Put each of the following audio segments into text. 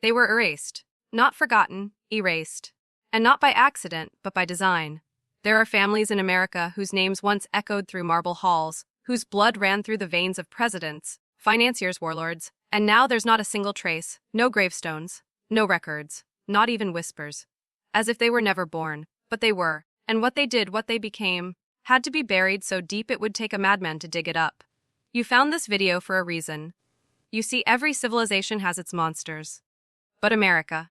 They were erased. Not forgotten, erased. And not by accident, but by design. There are families in America whose names once echoed through marble halls, whose blood ran through the veins of presidents, financiers, warlords, and now there's not a single trace, no gravestones, no records, not even whispers. As if they were never born, but they were, and what they did, what they became, had to be buried so deep it would take a madman to dig it up. You found this video for a reason. You see, every civilization has its monsters. But America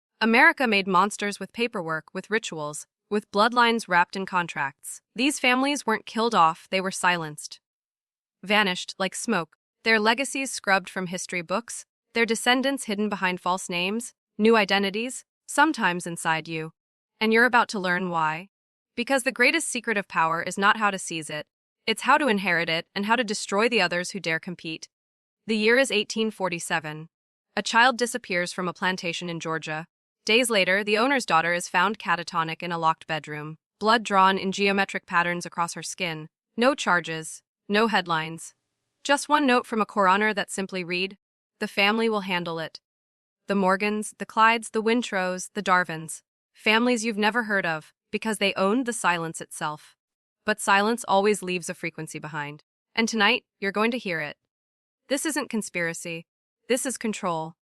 made monsters with paperwork, with rituals, with bloodlines wrapped in contracts. These families weren't killed off, they were silenced. Vanished like smoke, their legacies scrubbed from history books, their descendants hidden behind false names, new identities, sometimes inside you. And you're about to learn why. Because the greatest secret of power is not how to seize it, it's how to inherit it and how to destroy the others who dare compete. The year is 1847. A child disappears from a plantation in Georgia. Days later, the owner's daughter is found catatonic in a locked bedroom, blood drawn in geometric patterns across her skin. No charges, no headlines. Just one note from a coroner that simply read, "The family will handle it." The Morgans, the Clydes, the Wintrows, the Darvins. Families you've never heard of, because they owned the silence itself. But silence always leaves a frequency behind. And tonight, you're going to hear it. This isn't conspiracy. This is control.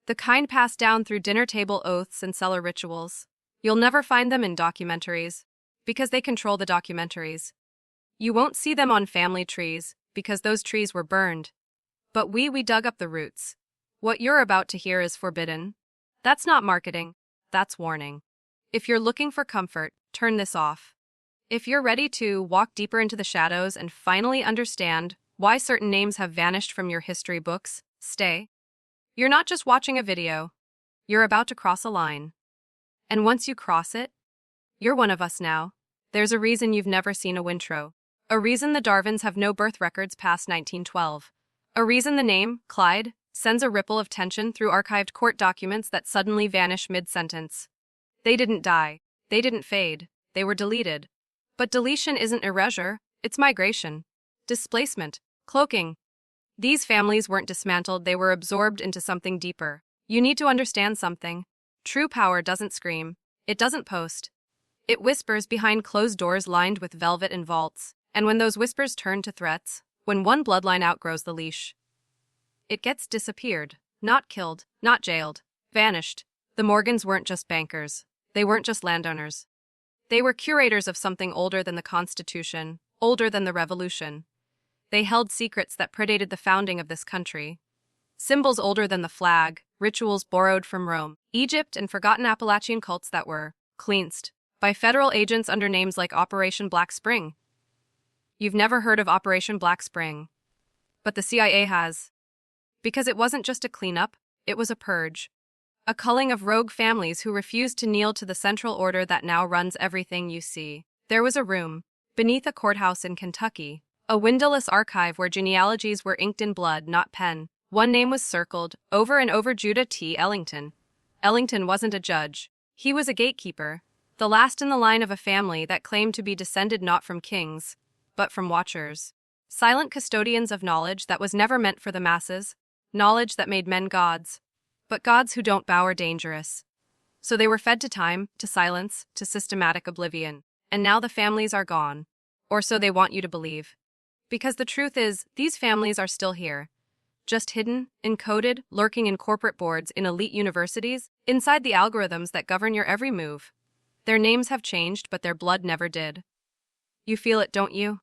The kind passed down through dinner table oaths and cellar rituals. You'll never find them in documentaries, because they control the documentaries. You won't see them on family trees, because those trees were burned. But we dug up the roots. What you're about to hear is forbidden. That's not marketing. That's warning. If you're looking for comfort, turn this off. If you're ready to walk deeper into the shadows and finally understand why certain names have vanished from your history books, stay. You're not just watching a video. You're about to cross a line. And once you cross it, you're one of us now. There's a reason you've never seen a Wintro. A reason the Darvins have no birth records past 1912. A reason the name, Clyde, sends a ripple of tension through archived court documents that suddenly vanish mid-sentence. They didn't die. They didn't fade. They were deleted. But deletion isn't erasure, it's migration. Displacement. Cloaking. These families weren't dismantled, they were absorbed into something deeper. You need to understand something. True power doesn't scream. It doesn't post. It whispers behind closed doors lined with velvet and vaults. And when those whispers turn to threats, when one bloodline outgrows the leash, it gets disappeared. Not killed, not jailed. Vanished. The Morgans weren't just bankers. They weren't just landowners. They were curators of something older than the Constitution, older than the Revolution. They held secrets that predated the founding of this country. Symbols older than the flag, rituals borrowed from Rome, Egypt, and forgotten Appalachian cults that were cleansed by federal agents under names like Operation Black Spring. You've never heard of Operation Black Spring, but the CIA has. Because it wasn't just a cleanup, it was a purge. A culling of rogue families who refused to kneel to the central order that now runs everything you see. There was a room, beneath a courthouse in Kentucky, a windowless archive where genealogies were inked in blood, not pen. One name was circled, over and over: Judah T. Ellington. Ellington wasn't a judge. He was a gatekeeper, the last in the line of a family that claimed to be descended not from kings, but from watchers. Silent custodians of knowledge that was never meant for the masses, knowledge that made men gods. But gods who don't bow are dangerous. So they were fed to time, to silence, to systematic oblivion. And now the families are gone. Or so they want you to believe. Because the truth is, these families are still here. Just hidden, encoded, lurking in corporate boards in elite universities, inside the algorithms that govern your every move. Their names have changed, but their blood never did. You feel it, don't you?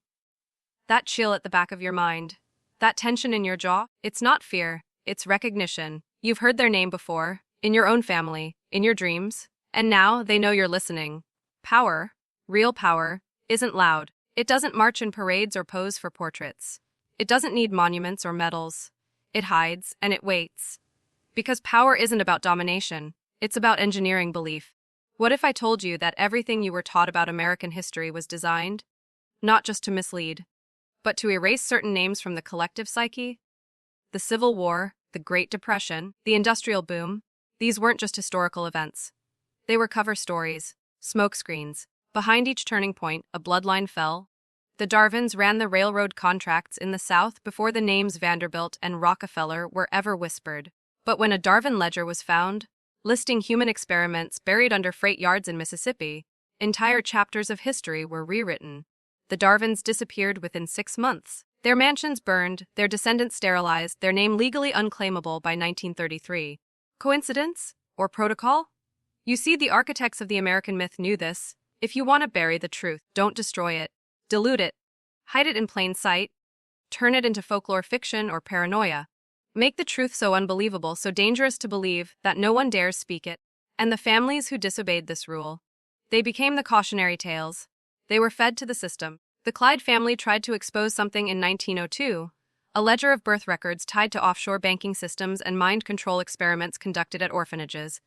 That chill at the back of your mind. That tension in your jaw, it's not fear, it's recognition. You've heard their name before, in your own family, in your dreams, and now they know you're listening. Power, real power, isn't loud. It doesn't march in parades or pose for portraits. It doesn't need monuments or medals. It hides, and it waits. Because power isn't about domination, it's about engineering belief. What if I told you that everything you were taught about American history was designed, not just to mislead, but to erase certain names from the collective psyche? The Civil War, the Great Depression, the Industrial Boom, these weren't just historical events. They were cover stories, smokescreens. Behind each turning point, a bloodline fell. The Darvins ran the railroad contracts in the South before the names Vanderbilt and Rockefeller were ever whispered. But when a Darvin ledger was found, listing human experiments buried under freight yards in Mississippi. Entire chapters of history were rewritten. The Darwins disappeared within 6 months. Their mansions burned, their descendants sterilized, their name legally unclaimable by 1933. Coincidence? Or protocol? You see, the architects of the American myth knew this. If you want to bury the truth, don't destroy it. Dilute it. Hide it in plain sight. Turn it into folklore fiction or paranoia. Make the truth so unbelievable, so dangerous to believe, that no one dares speak it. And the families who disobeyed this rule, they became the cautionary tales. They were fed to the system. The Clyde family tried to expose something in 1902, a ledger of birth records tied to offshore banking systems and mind control experiments conducted at orphanages.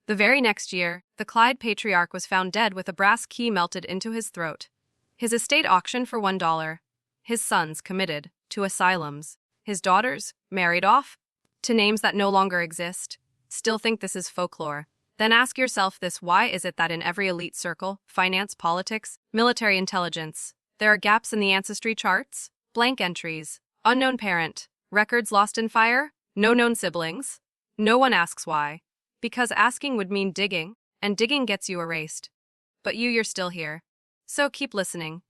The very next year, the Clyde patriarch was found dead with a brass key melted into his throat. His estate auctioned for $1. His sons committed to asylums. His daughters married off to names that no longer exist. Still think this is folklore? Then ask yourself this: why is it that in every elite circle, finance, politics, military intelligence, there are gaps in the ancestry charts? Blank entries, unknown parent, records lost in fire, no known siblings? No one asks why. Because asking would mean digging, and digging gets you erased. But you're still here. So keep listening.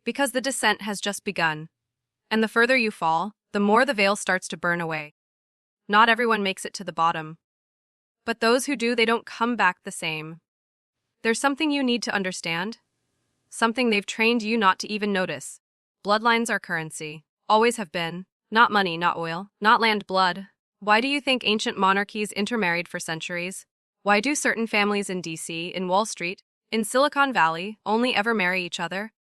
Because the descent has just begun. And the further you fall, the more the veil starts to burn away. Not everyone makes it to the bottom. But those who do, they don't come back the same. There's something you need to understand. Something they've trained you not to even notice. Bloodlines are currency. Always have been. Not money, not oil, not land, blood. Why do you think ancient monarchies intermarried for centuries? Why do certain families in DC, in Wall Street, in Silicon Valley, only ever marry each other?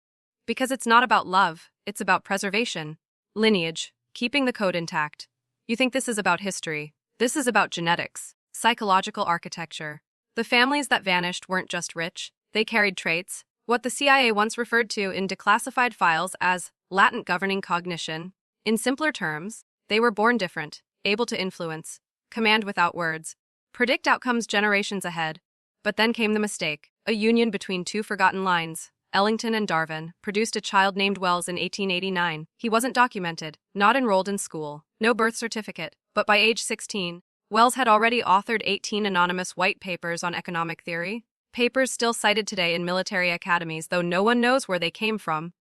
Because it's not about love, it's about preservation. Lineage, keeping the code intact. You think this is about history. This is about genetics, psychological architecture. The families that vanished weren't just rich, they carried traits, what the CIA once referred to in declassified files as latent governing cognition. In simpler terms, they were born different, able to influence, command without words, predict outcomes generations ahead. But then came the mistake. A union between two forgotten lines. Ellington and Darwin produced a child named Wells in 1889. He wasn't documented, not enrolled in school, no birth certificate. But by age 16, Wells had already authored 18 anonymous white papers on economic theory. Papers still cited today in military academies, though no one knows where they came from.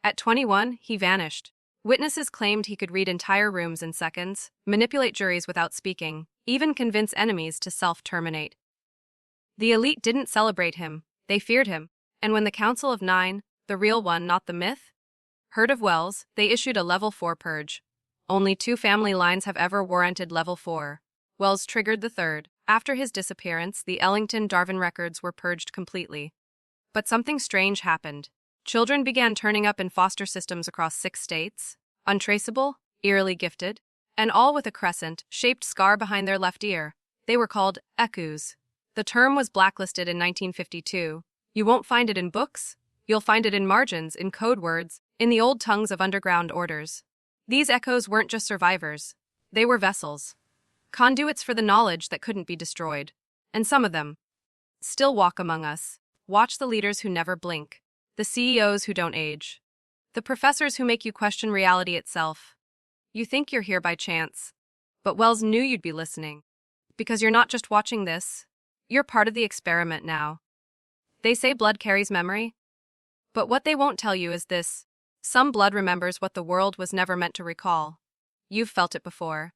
At 21, he vanished. Witnesses claimed he could read entire rooms in seconds, manipulate juries without speaking, even convince enemies to self-terminate. The elite didn't celebrate him, they feared him. And when the Council of Nine, the real one, not the myth, heard of Wells, they issued a Level 4 purge. Only 2 family lines have ever warranted Level 4. Wells triggered the third. After his disappearance, the Ellington-Darwin records were purged completely. But something strange happened. Children began turning up in foster systems across 6 states, untraceable, eerily gifted, and all with a crescent-shaped scar behind their left ear. They were called ecus. The term was blacklisted in 1952. You won't find it in books. You'll find it in margins, in code words, in the old tongues of underground orders. These echoes weren't just survivors. They were vessels. Conduits for the knowledge that couldn't be destroyed. And some of them still walk among us. Watch the leaders who never blink. The CEOs who don't age. The professors who make you question reality itself. You think you're here by chance. But Wells knew you'd be listening. Because you're not just watching this. You're part of the experiment now. They say blood carries memory. But what they won't tell you is this. Some blood remembers what the world was never meant to recall. You've felt it before.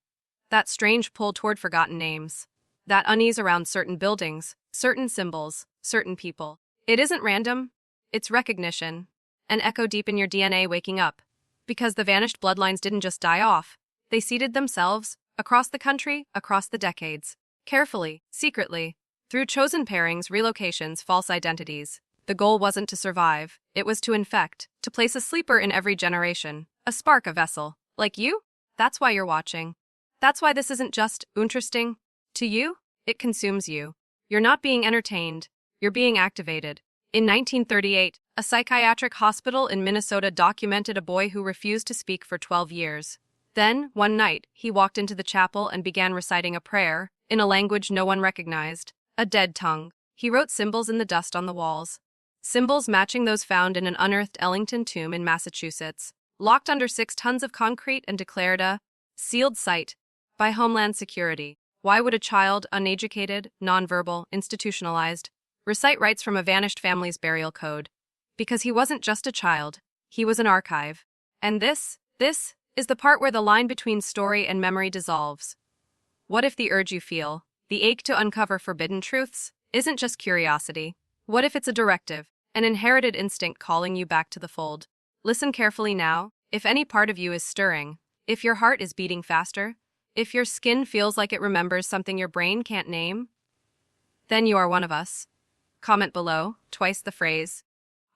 That strange pull toward forgotten names. That unease around certain buildings, certain symbols, certain people. It isn't random. It's recognition. An echo deep in your DNA waking up. Because the vanished bloodlines didn't just die off. They seeded themselves, across the country, across the decades. Carefully, secretly. Through chosen pairings, relocations, false identities. The goal wasn't to survive, it was to infect, to place a sleeper in every generation, a spark, a vessel. Like you? That's why you're watching. That's why this isn't just interesting. To you, it consumes you. You're not being entertained, you're being activated. In 1938, a psychiatric hospital in Minnesota documented a boy who refused to speak for 12 years. Then, one night, he walked into the chapel and began reciting a prayer, in a language no one recognized. A dead tongue. He wrote symbols in the dust on the walls. Symbols matching those found in an unearthed Ellington tomb in Massachusetts. Locked under 6 tons of concrete and declared a sealed site by Homeland Security. Why would a child, uneducated, nonverbal, institutionalized, recite rites from a vanished family's burial code? Because he wasn't just a child, he was an archive. And this is the part where the line between story and memory dissolves. What if the urge you feel, the ache to uncover forbidden truths, isn't just curiosity? What if it's a directive, an inherited instinct calling you back to the fold? Listen carefully now. If any part of you is stirring, if your heart is beating faster, if your skin feels like it remembers something your brain can't name, then you are one of us. Comment below, twice the phrase,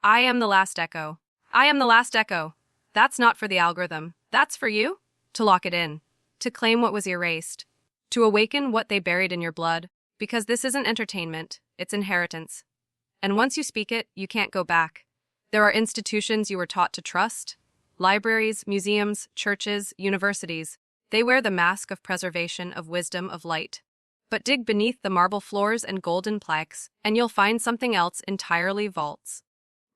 I am the last echo. I am the last echo. That's not for the algorithm. That's for you. To lock it in. To claim what was erased. To awaken what they buried in your blood. Because this isn't entertainment, it's inheritance. And once you speak it, you can't go back. There are institutions you were taught to trust. Libraries, museums, churches, universities. They wear the mask of preservation, of wisdom, of light. But dig beneath the marble floors and golden plaques, and you'll find something else entirely: vaults.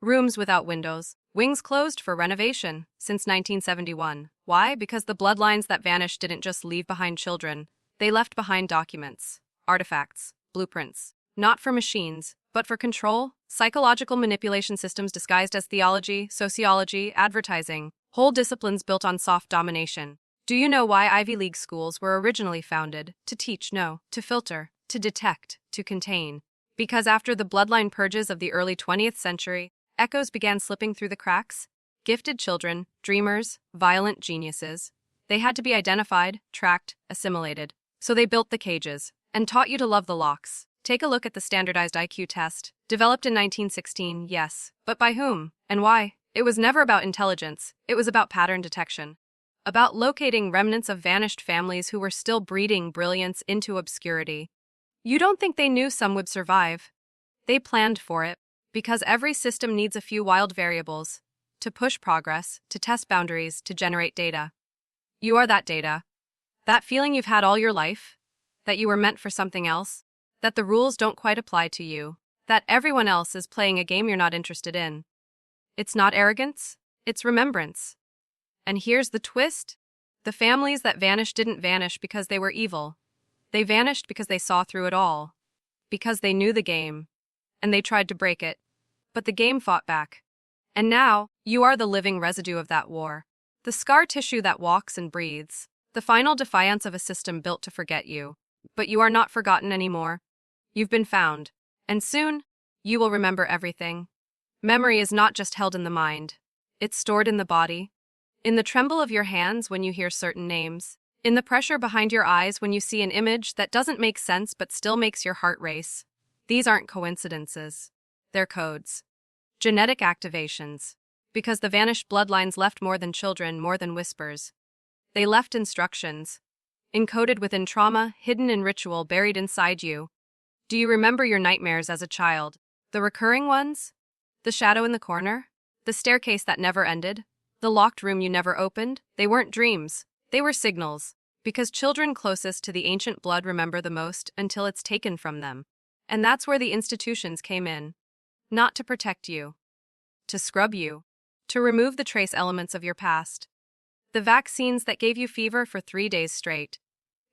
Rooms without windows, wings closed for renovation, since 1971. Why? Because the bloodlines that vanished didn't just leave behind children. They left behind documents, artifacts, blueprints. Not for machines, but for control, psychological manipulation systems disguised as theology, sociology, advertising, whole disciplines built on soft domination. Do you know why Ivy League schools were originally founded? To teach, no, to filter, to detect, to contain. Because after the bloodline purges of the early 20th century, echoes began slipping through the cracks. Gifted children, dreamers, violent geniuses. They had to be identified, tracked, assimilated. So they built the cages, and taught you to love the locks. Take a look at the standardized IQ test. Developed in 1916, yes. But by whom? And why? It was never about intelligence. It was about pattern detection. About locating remnants of vanished families who were still breeding brilliance into obscurity. You don't think they knew some would survive? They planned for it. Because every system needs a few wild variables. To push progress, to test boundaries, to generate data. You are that data. That feeling you've had all your life. That you were meant for something else. That the rules don't quite apply to you. That everyone else is playing a game you're not interested in. It's not arrogance, it's remembrance. And here's the twist. The families that vanished didn't vanish because they were evil. They vanished because they saw through it all. Because they knew the game. And they tried to break it. But the game fought back. And now, you are the living residue of that war. The scar tissue that walks and breathes. The final defiance of a system built to forget you. But you are not forgotten anymore. You've been found. And soon, you will remember everything. Memory is not just held in the mind. It's stored in the body. In the tremble of your hands when you hear certain names. In the pressure behind your eyes when you see an image that doesn't make sense but still makes your heart race. These aren't coincidences. They're codes. Genetic activations. Because the vanished bloodlines left more than children, more than whispers. They left instructions. Encoded within trauma, hidden in ritual, buried inside you. Do you remember your nightmares as a child? The recurring ones? The shadow in the corner? The staircase that never ended? The locked room you never opened? They weren't dreams. They were signals. Because children closest to the ancient blood remember the most until it's taken from them. And that's where the institutions came in. Not to protect you. To scrub you. To remove the trace elements of your past. The vaccines that gave you fever for 3 days straight.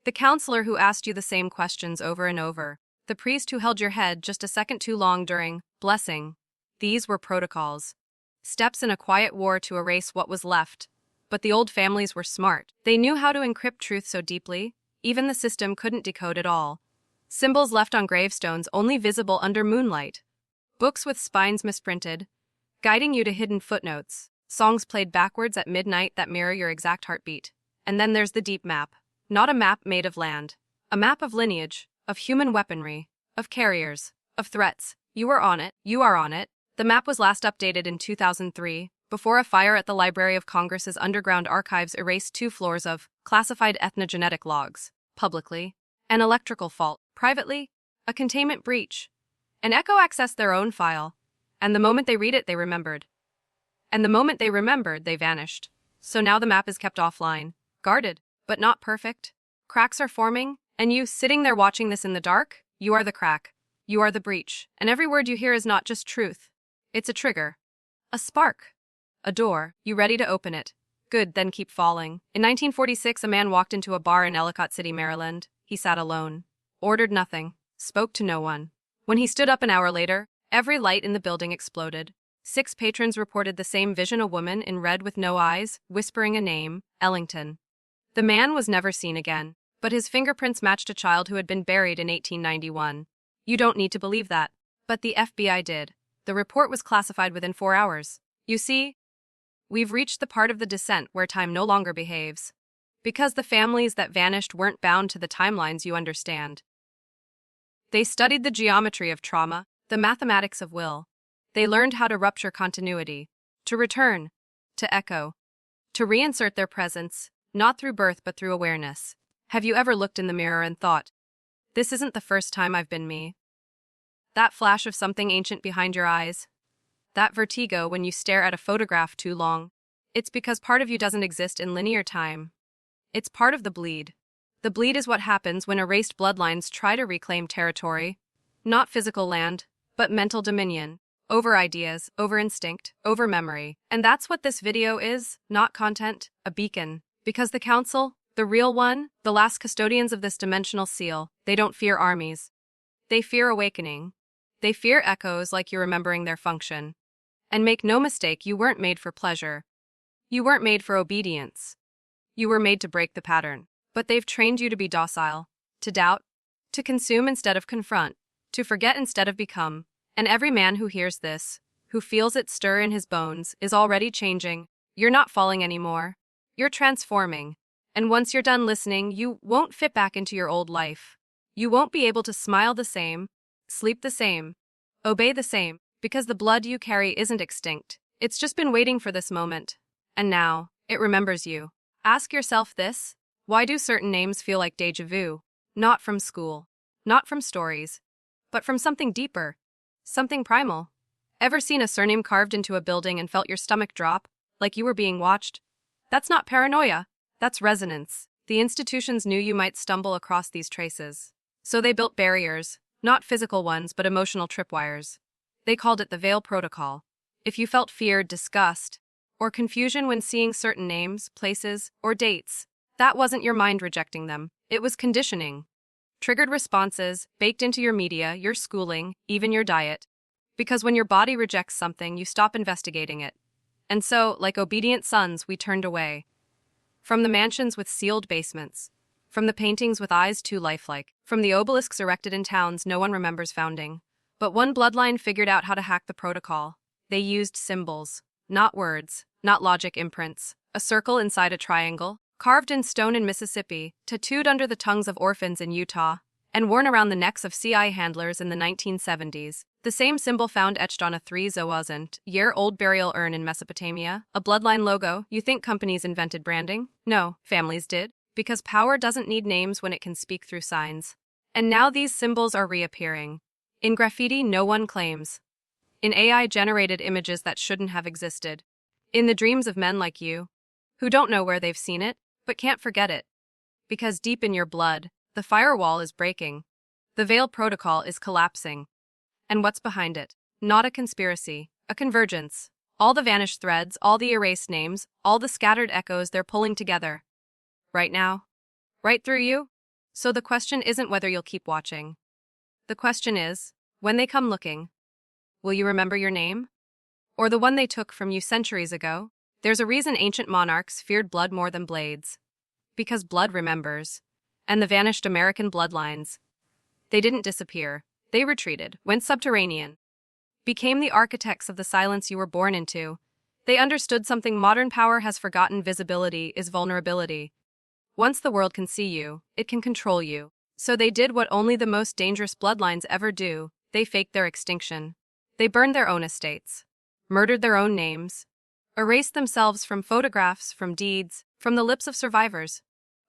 The counselor who asked you the same questions over and over. The priest who held your head just a second too long during blessing. These were protocols. Steps in a quiet war to erase what was left. But the old families were smart. They knew how to encrypt truth so deeply, even the system couldn't decode it all. Symbols left on gravestones only visible under moonlight. Books with spines misprinted, guiding you to hidden footnotes. Songs played backwards at midnight that mirror your exact heartbeat. And then there's the deep map. Not a map made of land. A map of lineage, of human weaponry, of carriers, of threats. You are on it. You are on it. The map was last updated in 2003, before a fire at the Library of Congress's underground archives erased 2 floors of classified ethnogenetic logs. Publicly. An electrical fault. Privately. A containment breach. An echo accessed their own file. And the moment they read it, they remembered. And the moment they remembered, they vanished. So now the map is kept offline. Guarded, but not perfect. Cracks are forming, and you, sitting there watching this in the dark, you are the crack. You are the breach. And every word you hear is not just truth. It's a trigger. A spark. A door. You ready to open it. Good, then keep falling. In 1946, a man walked into a bar in Ellicott City, Maryland. He sat alone, ordered nothing, spoke to no one. When he stood up an hour later, every light in the building exploded. 6 patrons reported the same vision: a woman in red with no eyes, whispering a name, Ellington. The man was never seen again, but his fingerprints matched a child who had been buried in 1891. You don't need to believe that. But the FBI did. The report was classified within 4 hours. You see, we've reached the part of the descent where time no longer behaves. Because the families that vanished weren't bound to the timelines you understand. They studied the geometry of trauma, the mathematics of will. They learned how to rupture continuity, to return, to echo, to reinsert their presence, not through birth but through awareness. Have you ever looked in the mirror and thought, this isn't the first time I've been me? That flash of something ancient behind your eyes? That vertigo when you stare at a photograph too long? It's because part of you doesn't exist in linear time. It's part of the bleed. The bleed is what happens when erased bloodlines try to reclaim territory. Not physical land, but mental dominion. Over ideas, over instinct, over memory. And that's what this video is, not content, a beacon. Because the Council, the real one, the last custodians of this dimensional seal, they don't fear armies. They fear awakening. They fear echoes like you're remembering their function. And make no mistake, you weren't made for pleasure. You weren't made for obedience. You were made to break the pattern. But they've trained you to be docile, to doubt, to consume instead of confront, to forget instead of become. And every man who hears this, who feels it stir in his bones, is already changing. You're not falling anymore. You're transforming. And once you're done listening, you won't fit back into your old life. You won't be able to smile the same, sleep the same, obey the same, because the blood you carry isn't extinct. It's just been waiting for this moment. And now, it remembers you. Ask yourself this: why do certain names feel like déjà vu? Not from school, not from stories, but from something deeper, something primal. Ever seen a surname carved into a building and felt your stomach drop, like you were being watched? That's not paranoia, that's resonance. The institutions knew you might stumble across these traces. So they built barriers, not physical ones but emotional tripwires. They called it the Veil Protocol. If you felt fear, disgust, or confusion when seeing certain names, places, or dates, that wasn't your mind rejecting them. It was conditioning. Triggered responses, baked into your media, your schooling, even your diet. Because when your body rejects something, you stop investigating it. And so, like obedient sons, we turned away. From the mansions with sealed basements. From the paintings with eyes too lifelike. From the obelisks erected in towns no one remembers founding. But one bloodline figured out how to hack the protocol. They used symbols. Not words, not logic imprints. A circle inside a triangle, carved in stone in Mississippi, tattooed under the tongues of orphans in Utah, and worn around the necks of CI handlers in the 1970s. The same symbol found etched on a 3,000-year-old burial urn in Mesopotamia. A bloodline logo. You think companies invented branding? No, families did. Because power doesn't need names when it can speak through signs. And now these symbols are reappearing. In graffiti no one claims. In AI-generated images that shouldn't have existed. In the dreams of men like you, who don't know where they've seen it, but can't forget it. Because deep in your blood, the firewall is breaking. The Veil Protocol is collapsing. And what's behind it? Not a conspiracy, a convergence. All the vanished threads, all the erased names, all the scattered echoes they're pulling together. Right now? Right through you? So the question isn't whether you'll keep watching. The question is, when they come looking, will you remember your name? Or the one they took from you centuries ago? There's a reason ancient monarchs feared blood more than blades. Because blood remembers. And the vanished American bloodlines. They didn't disappear. They retreated, went subterranean. Became the architects of the silence you were born into. They understood something modern power has forgotten: visibility is vulnerability. Once the world can see you, it can control you. So they did what only the most dangerous bloodlines ever do. They faked their extinction. They burned their own estates. Murdered their own names. Erased themselves from photographs, from deeds, from the lips of survivors.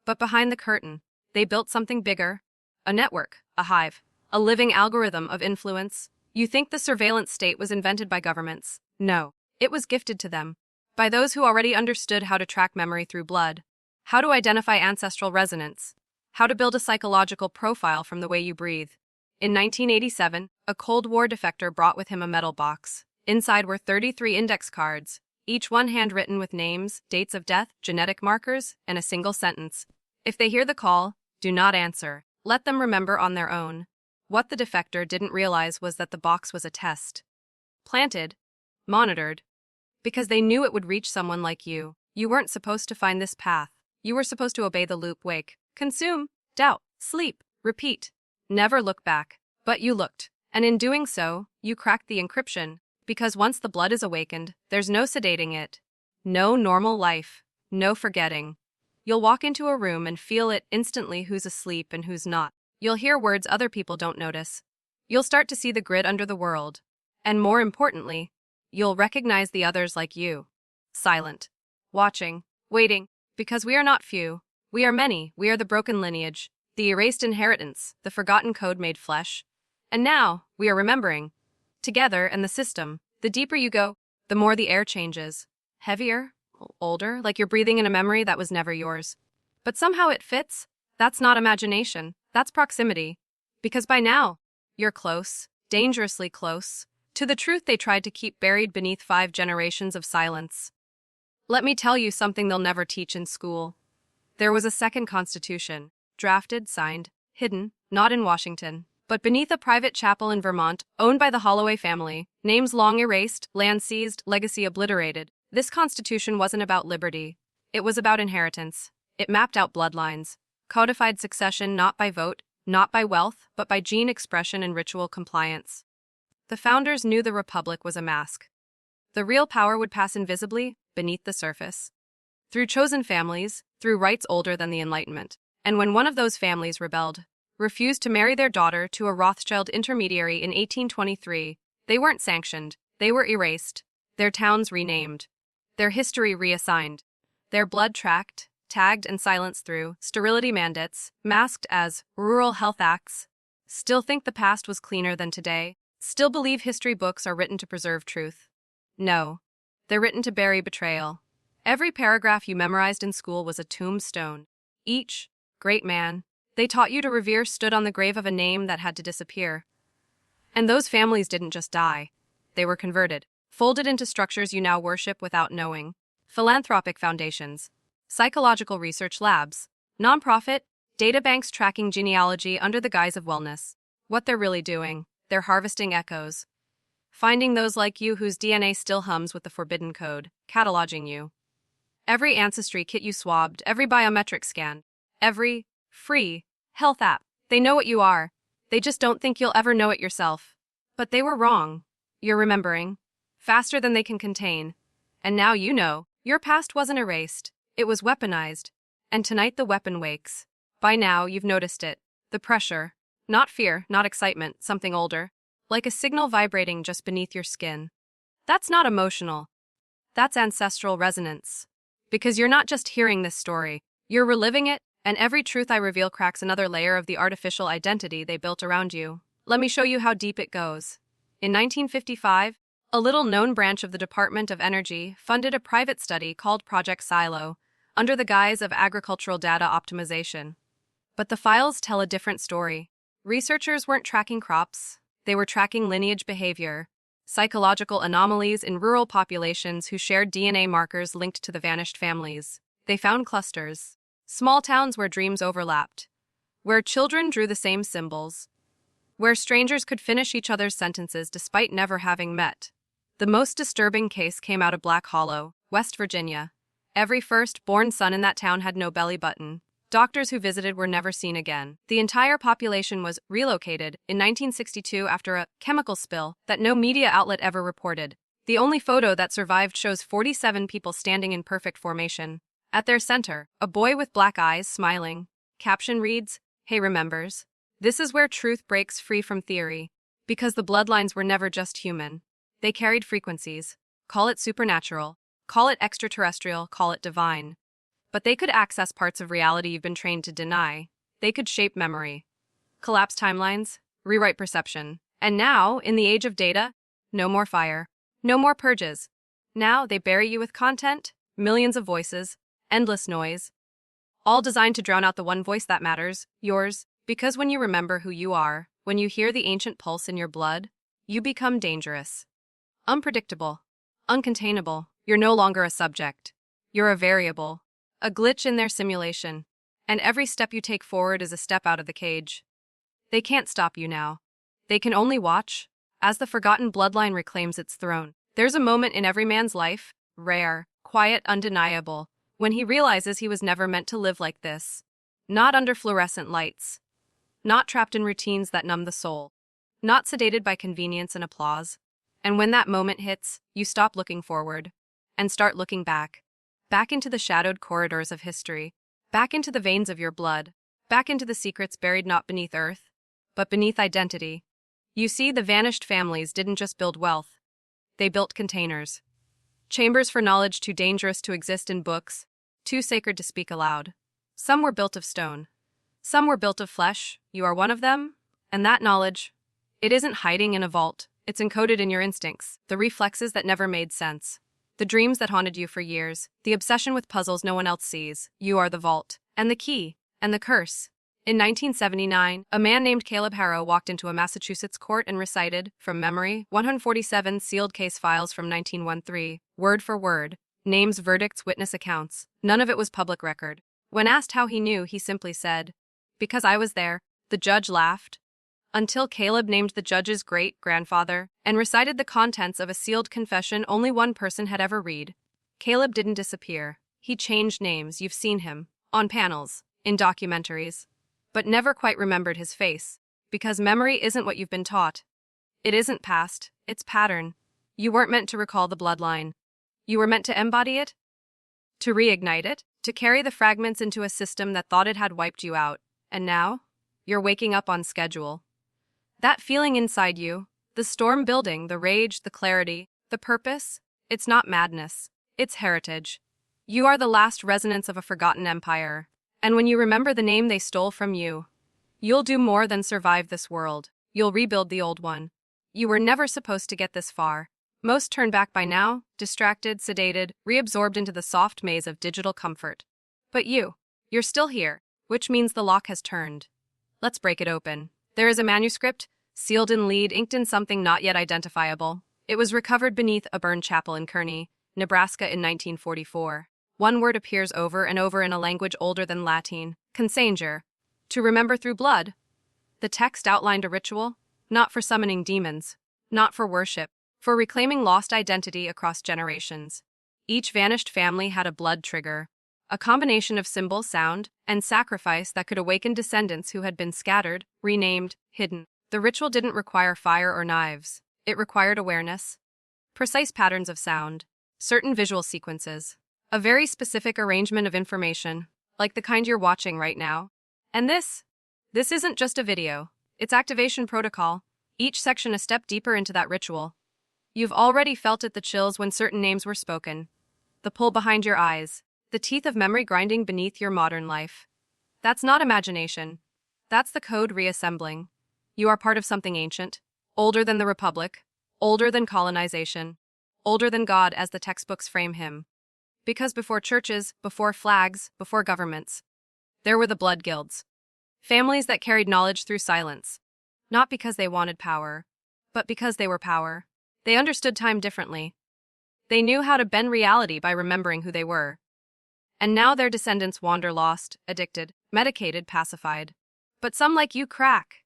But behind the curtain, they built something bigger. A network, a hive, a living algorithm of influence. You think the surveillance state was invented by governments? No. It was gifted to them. By those who already understood how to track memory through blood. How to identify ancestral resonance. How to build a psychological profile from the way you breathe. In 1987, a Cold War defector brought with him a metal box. Inside were 33 index cards, each one handwritten with names, dates of death, genetic markers, and a single sentence. If they hear the call, Do not answer. Let them remember on their own. What the defector didn't realize was that the box was a test. Planted, monitored, because they knew it would reach someone like you. You weren't supposed to find this path. You were supposed to obey the loop: wake, consume, doubt, sleep, repeat. Never look back. But you looked. And in doing so, you cracked the encryption. Because once the blood is awakened, there's no sedating it. No normal life. No forgetting. You'll walk into a room and feel it instantly who's asleep and who's not. You'll hear words other people don't notice. You'll start to see the grid under the world. And more importantly, you'll recognize the others like you. Silent. Watching. Waiting. Because we are not few. We are many. We are the broken lineage. The erased inheritance. The forgotten code made flesh. And now, we are remembering. Together, and the system. The deeper you go, the more the air changes. Heavier. Older. Like you're breathing in a memory that was never yours. But somehow it fits. That's not imagination. That's proximity. Because by now, you're close. Dangerously close. To the truth they tried to keep buried beneath 5 generations of silence. Let me tell you something they'll never teach in school. There was a second constitution, drafted, signed, hidden, not in Washington, but beneath a private chapel in Vermont, owned by the Holloway family, names long erased, land seized, legacy obliterated. This constitution wasn't about liberty. It was about inheritance. It mapped out bloodlines, codified succession not by vote, not by wealth, but by gene expression and ritual compliance. The founders knew the republic was a mask. The real power would pass invisibly, beneath the surface. Through chosen families, through rites older than the Enlightenment. And when one of those families rebelled, refused to marry their daughter to a Rothschild intermediary in 1823, they weren't sanctioned, they were erased, their towns renamed, their history reassigned, their blood tracked, tagged and silenced through sterility mandates, masked as rural health acts. Still think the past was cleaner than today? Still believe history books are written to preserve truth? No. They're written to bury betrayal. Every paragraph you memorized in school was a tombstone. Each great man they taught you to revere stood on the grave of a name that had to disappear. And those families didn't just die. They were converted, folded into structures you now worship without knowing. Philanthropic foundations, psychological research labs, nonprofit, databanks tracking genealogy under the guise of wellness. What they're really doing, they're harvesting echoes. Finding those like you whose DNA still hums with the forbidden code, cataloging you. Every ancestry kit you swabbed, every biometric scan, every free health app. They know what you are. They just don't think you'll ever know it yourself. But they were wrong. You're remembering. Faster than they can contain. And now you know. Your past wasn't erased. It was weaponized. And tonight the weapon wakes. By now, you've noticed it. The pressure. Not fear, not excitement, something older. Like a signal vibrating just beneath your skin. That's not emotional. That's ancestral resonance. Because you're not just hearing this story. You're reliving it, and every truth I reveal cracks another layer of the artificial identity they built around you. Let me show you how deep it goes. In 1955, a little-known branch of the Department of Energy funded a private study called Project Silo, under the guise of agricultural data optimization. But the files tell a different story. Researchers weren't tracking crops. They were tracking lineage behavior, psychological anomalies in rural populations who shared DNA markers linked to the vanished families. They found clusters. Small towns where dreams overlapped, where children drew the same symbols, where strangers could finish each other's sentences despite never having met. The most disturbing case came out of Black Hollow, West Virginia. Every first-born son in that town had no belly button. Doctors who visited were never seen again. The entire population was relocated in 1962 after a chemical spill that no media outlet ever reported. The only photo that survived shows 47 people standing in perfect formation. At their center, a boy with black eyes smiling. Caption reads, "Hey remembers." This is where truth breaks free from theory. Because the bloodlines were never just human. They carried frequencies. Call it supernatural. Call it extraterrestrial. Call it divine. But they could access parts of reality you've been trained to deny. They could shape memory, collapse timelines, rewrite perception. And now, in the age of data, no more fire. No more purges. Now they bury you with content, millions of voices, endless noise, all designed to drown out the one voice that matters, yours, because when you remember who you are, when you hear the ancient pulse in your blood, you become dangerous. Unpredictable. Uncontainable. You're no longer a subject. You're a variable. A glitch in their simulation. And every step you take forward is a step out of the cage. They can't stop you now. They can only watch, as the forgotten bloodline reclaims its throne. There's a moment in every man's life, rare, quiet, undeniable, when he realizes he was never meant to live like this. Not under fluorescent lights. Not trapped in routines that numb the soul. Not sedated by convenience and applause. And when that moment hits, you stop looking forward and start looking back. Back into the shadowed corridors of history. Back into the veins of your blood. Back into the secrets buried not beneath earth, but beneath identity. You see, the vanished families didn't just build wealth. They built containers. Chambers for knowledge too dangerous to exist in books, too sacred to speak aloud. Some were built of stone. Some were built of flesh. You are one of them. And that knowledge, it isn't hiding in a vault. It's encoded in your instincts, the reflexes that never made sense. The dreams that haunted you for years, the obsession with puzzles no one else sees. You are the vault. And the key. And the curse. In 1979, a man named Caleb Harrow walked into a Massachusetts court and recited, from memory, 147 sealed case files from 1913, word for word, names, verdicts, witness accounts. None of it was public record. When asked how he knew, he simply said, "Because I was there." The judge laughed. Until Caleb named the judge's great-grandfather and recited the contents of a sealed confession only one person had ever read. Caleb didn't disappear. He changed names. You've seen him. On panels. In documentaries. But never quite remembered his face. Because memory isn't what you've been taught. It isn't past. It's pattern. You weren't meant to recall the bloodline. You were meant to embody it. To reignite it. To carry the fragments into a system that thought it had wiped you out. And now? You're waking up on schedule. That feeling inside you, the storm building, the rage, the clarity, the purpose, it's not madness. It's heritage. You are the last resonance of a forgotten empire. And when you remember the name they stole from you, you'll do more than survive this world. You'll rebuild the old one. You were never supposed to get this far. Most turn back by now, distracted, sedated, reabsorbed into the soft maze of digital comfort. But you're still here, which means the lock has turned. Let's break it open. There is a manuscript, sealed in lead, inked in something not yet identifiable. It was recovered beneath a burned chapel in Kearney, Nebraska in 1944. One word appears over and over in a language older than Latin, consanger, to remember through blood. The text outlined a ritual, not for summoning demons, not for worship, for reclaiming lost identity across generations. Each vanished family had a blood trigger, a combination of symbol, sound, and sacrifice that could awaken descendants who had been scattered, renamed, hidden. The ritual didn't require fire or knives. It required awareness, precise patterns of sound, certain visual sequences, a very specific arrangement of information, like the kind you're watching right now. And this isn't just a video. It's activation protocol, each section a step deeper into that ritual. You've already felt it, the chills when certain names were spoken, the pull behind your eyes, the teeth of memory grinding beneath your modern life. That's not imagination. That's the code reassembling. You are part of something ancient, older than the Republic, older than colonization, older than God as the textbooks frame him. Because before churches, before flags, before governments, there were the blood guilds. Families that carried knowledge through silence. Not because they wanted power, but because they were power. They understood time differently. They knew how to bend reality by remembering who they were. And now their descendants wander lost, addicted, medicated, pacified. But some like you crack.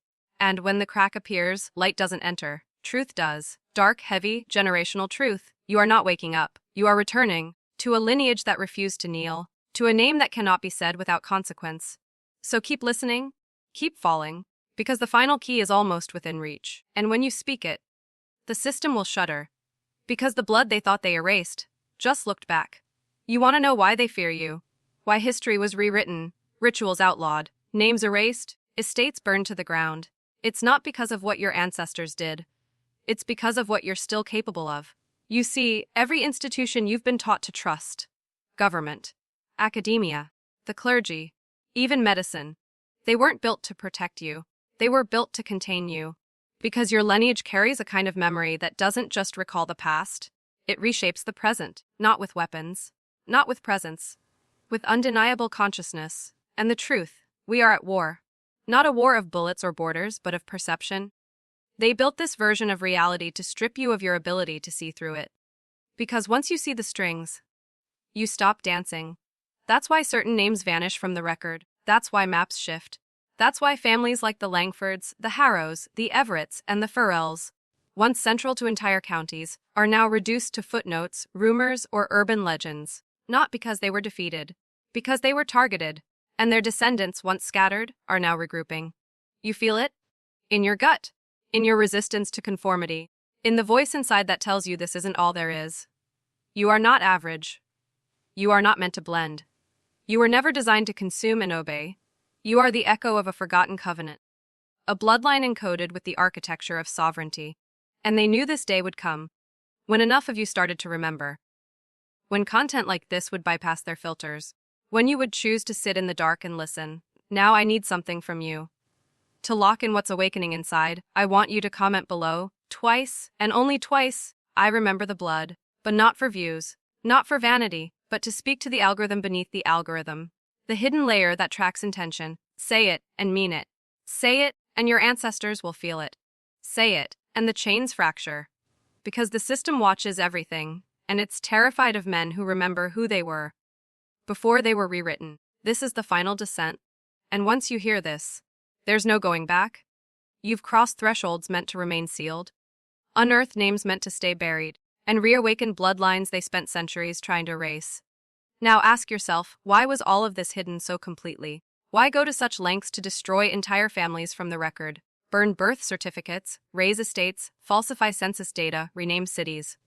And when the crack appears, light doesn't enter. Truth does. Dark, heavy, generational truth. You are not waking up. You are returning to a lineage that refused to kneel, to a name that cannot be said without consequence. So keep listening, keep falling, because the final key is almost within reach. And when you speak it, the system will shudder. Because the blood they thought they erased just looked back. You want to know why they fear you? Why history was rewritten, rituals outlawed, names erased, estates burned to the ground. It's not because of what your ancestors did. It's because of what you're still capable of. You see, every institution you've been taught to trust, government, academia, the clergy, even medicine, they weren't built to protect you. They were built to contain you. Because your lineage carries a kind of memory that doesn't just recall the past, it reshapes the present, not with weapons, not with presence, with undeniable consciousness. And the truth, we are at war. Not a war of bullets or borders, but of perception. They built this version of reality to strip you of your ability to see through it. Because once you see the strings, you stop dancing. That's why certain names vanish from the record. That's why maps shift. That's why families like the Langfords, the Harrows, the Everetts, and the Farrells, once central to entire counties, are now reduced to footnotes, rumors, or urban legends. Not because they were defeated, because they were targeted, and their descendants, once scattered, are now regrouping. You feel it? In your gut. In your resistance to conformity. In the voice inside that tells you this isn't all there is. You are not average. You are not meant to blend. You were never designed to consume and obey. You are the echo of a forgotten covenant. A bloodline encoded with the architecture of sovereignty. And they knew this day would come, when enough of you started to remember. When content like this would bypass their filters. When you would choose to sit in the dark and listen. Now I need something from you. To lock in what's awakening inside, I want you to comment below, twice, and only twice, I remember the blood. But not for views, not for vanity, but to speak to the algorithm beneath the algorithm. The hidden layer that tracks intention. Say it and mean it. Say it, and your ancestors will feel it. Say it, and the chains fracture. Because the system watches everything, and it's terrified of men who remember who they were before they were rewritten. This is the final descent. And once you hear this, there's no going back. You've crossed thresholds meant to remain sealed, unearthed names meant to stay buried, and reawakened bloodlines they spent centuries trying to erase. Now ask yourself, why was all of this hidden so completely? Why go to such lengths to destroy entire families from the record? Burn birth certificates, raise estates, falsify census data, rename cities.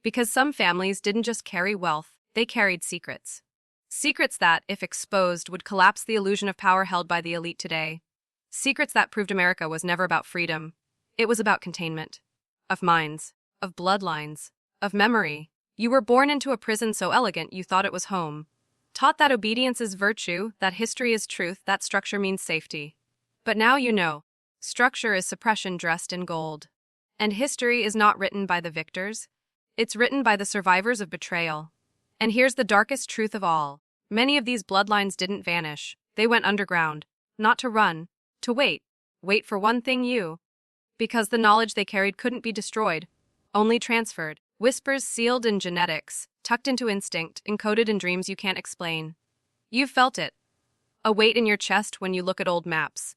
Because some families didn't just carry wealth, they carried secrets. Secrets that, if exposed, would collapse the illusion of power held by the elite today. Secrets that proved America was never about freedom. It was about containment. Of minds. Of bloodlines. Of memory. You were born into a prison so elegant you thought it was home. Taught that obedience is virtue, that history is truth, that structure means safety. But now you know. Structure is suppression dressed in gold. And history is not written by the victors. It's written by the survivors of betrayal. And here's the darkest truth of all. Many of these bloodlines didn't vanish. They went underground. Not to run. To wait. Wait for one thing, you. Because the knowledge they carried couldn't be destroyed. Only transferred. Whispers sealed in genetics. Tucked into instinct. Encoded in dreams you can't explain. You've felt it. A weight in your chest when you look at old maps.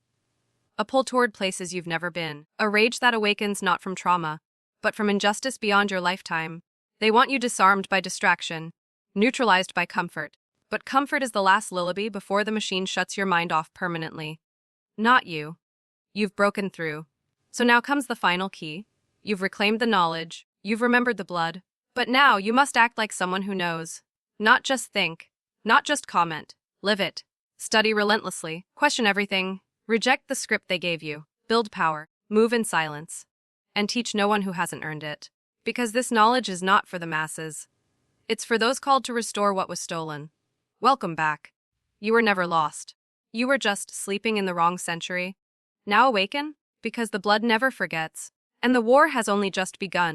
A pull toward places you've never been. A rage that awakens not from trauma, but from injustice beyond your lifetime. They want you disarmed by distraction, neutralized by comfort. But comfort is the last lullaby before the machine shuts your mind off permanently. Not you. You've broken through. So now comes the final key. You've reclaimed the knowledge. You've remembered the blood. But now you must act like someone who knows. Not just think. Not just comment. Live it. Study relentlessly. Question everything. Reject the script they gave you. Build power. Move in silence. And teach no one who hasn't earned it. Because this knowledge is not for the masses. It's for those called to restore what was stolen. Welcome back. You were never lost. You were just sleeping in the wrong century. Now awaken, because the blood never forgets. And the war has only just begun.